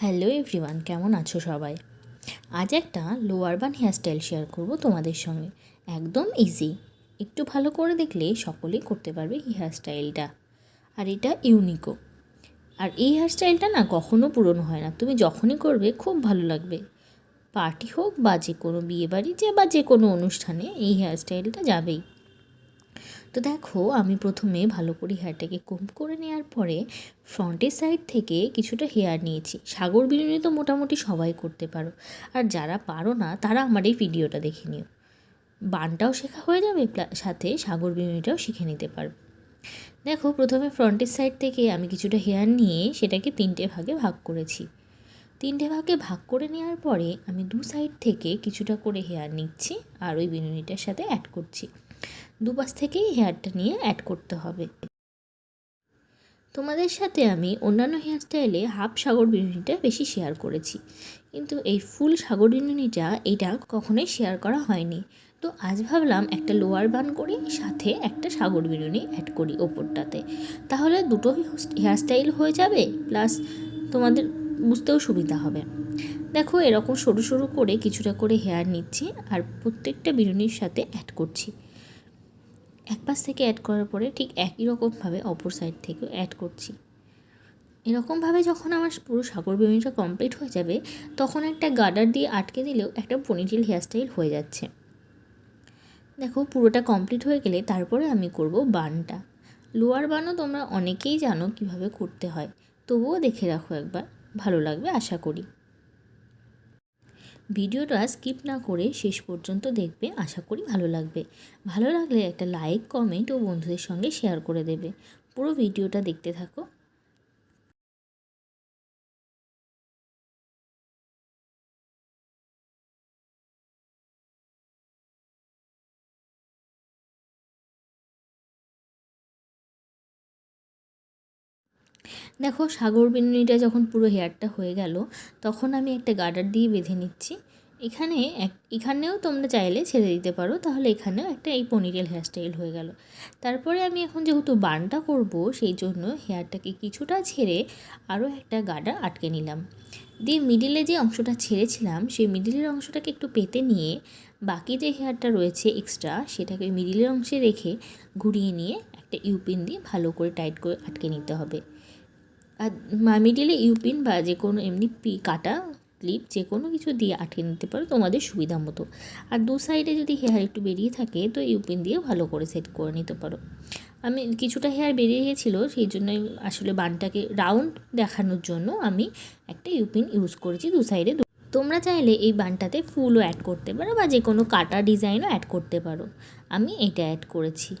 Hello everyone, কেমন আছো সবাই? আজ একটা লোয়ার বান হেয়ারস্টাইল শেয়ার করব তোমাদের সঙ্গে। একদম ইজি, একটু ভালো করে দেখলে সকলেই করতে পারবে এই হেয়ারস্টাইলটা। আর এটা ইউনিকও। আর এই হেয়ারস্টাইলটা না কখনো পুরনো হয় না, তুমি যখনই করবে খুব ভালো লাগবে। পার্টি হোক বা যে কোনো বিয়েবাড়ি বা যে কোনো অনুষ্ঠানে এই হেয়ারস্টাইলটা যাবেই। তো দেখো, আমি প্রথমে ভালো করে হেয়ারটাকে কোম্ব করে নেওয়ার পরে ফ্রন্টের সাইড থেকে কিছুটা হেয়ার নিয়েছি। সাগর বিনুনি তো মোটামুটি সবাই করতে পারো, আর যারা পারো না তারা আমার এই ভিডিওটা দেখে নিও। বানটাও শেখা হয়ে যাবে, সাথে সাগর বিনুনিটাও শিখে নিতে পারবে। দেখো, প্রথমে ফ্রন্টের সাইড থেকে আমি কিছুটা হেয়ার নিয়ে সেটাকে 3টে ভাগে ভাগ করেছি। 3টে ভাগে ভাগ করে নেওয়ার পরে আমি দু সাইড থেকে কিছুটা করে হেয়ার নিচ্ছি আর ওই বিনুনিটার সাথে অ্যাড করছি। দুপাশ থেকেই হেয়ারটা নিয়ে অ্যাড করতে হবে। তোমাদের সাথে আমি অন্যান্য হেয়ারস্টাইলে হাফ সাগর বিনুনিটা বেশি শেয়ার করেছি, কিন্তু এই ফুল সাগর বিনুনিটা এটা কখনোই শেয়ার করা হয়নি। তো আজ ভাবলাম একটা লোয়ার বান করি, সাথে একটা সাগর বিনুনি অ্যাড করি ওপরটাতে, তাহলে দুটো হেয়ারস্টাইল হয়ে যাবে, প্লাস তোমাদের বুঝতেও সুবিধা হবে। দেখো, এরকম সরু সরু করে কিছুটা করে হেয়ার নিচ্ছি আর প্রত্যেকটা বিনুনির সাথে অ্যাড করছি। এক পাশ থেকে অ্যাড করার পরে ঠিক একই রকমভাবে অপর সাইড থেকেও অ্যাড করছি। এরকমভাবে যখন আমার পুরো সাগর বিনুনিটা কমপ্লিট হয়ে যাবে, তখন একটা গার্ডার দিয়ে আটকে দিলেও একটা পনিটেল হেয়ারস্টাইল হয়ে যাচ্ছে। দেখো, পুরোটা কমপ্লিট হয়ে গেলে তারপরে আমি করব বানটা। লোয়ার বানও তোমরা অনেকেই জানো কিভাবে করতে হয়, তবুও দেখে রাখো একবার, ভালো লাগবে আশা করি। ভিডিওটা স্কিপ না করে শেষ পর্যন্ত দেখবে, আশা করি ভালো লাগবে। ভালো লাগলে একটা লাইক, কমেন্ট ও বন্ধুদের সঙ্গে শেয়ার করে দেবে। পুরো ভিডিওটা দেখতে থাকো। দেখো, সাগর বিনুনিটা যখন পুরো হেয়ারটা হয়ে গেল, তখন আমি একটা গার্ডার দিয়ে বেঁধে নিচ্ছি। এখানেও তোমরা চাইলে ছেড়ে দিতে পারো, তাহলে এখানেও একটা এই পনিটেল হেয়ারস্টাইল হয়ে গেল। তারপরে আমি এখন যেহেতু বানটা করব, সেই জন্য হেয়ারটাকে কিছুটা ছেড়ে আরও একটা গার্ডার আটকে নিলাম। দিয়ে মিডিলে যে অংশটা ছেড়েছিলাম, সেই মিডিলের অংশটাকে একটু পেতে নিয়ে বাকি যে হেয়ারটা রয়েছে এক্সট্রা, সেটাকে মিডিলের অংশে রেখে ঘুরিয়ে নিয়ে একটা ইউপিন দিয়ে ভালো করে টাইট করে আটকে নিতে হবে। আর মিডিলে ইউপিন বা যে কোনো এমনি কাটা ক্লিপ যে কোনো কিছু দিয়ে আটকে নিতে পারো তোমাদের সুবিধা মতো। আর দু সাইডে যদি হেয়ার একটু বেরিয়ে থাকে, তো ইউপিন দিয়ে ভালো করে সেট করে নিতে পারো। আমি কিছুটা হেয়ার বেরিয়ে গিয়েছিলো, সেই জন্যই আসলে বানটাকে রাউন্ড দেখানোর জন্য আমি একটা ইউপিন ইউজ করেছি দু সাইডে। তোমরা চাইলে এই বানটাতে ফুলও অ্যাড করতে পারো বা যে কোনো কাটা ডিজাইনও অ্যাড করতে পারো। আমি এটা অ্যাড করেছি।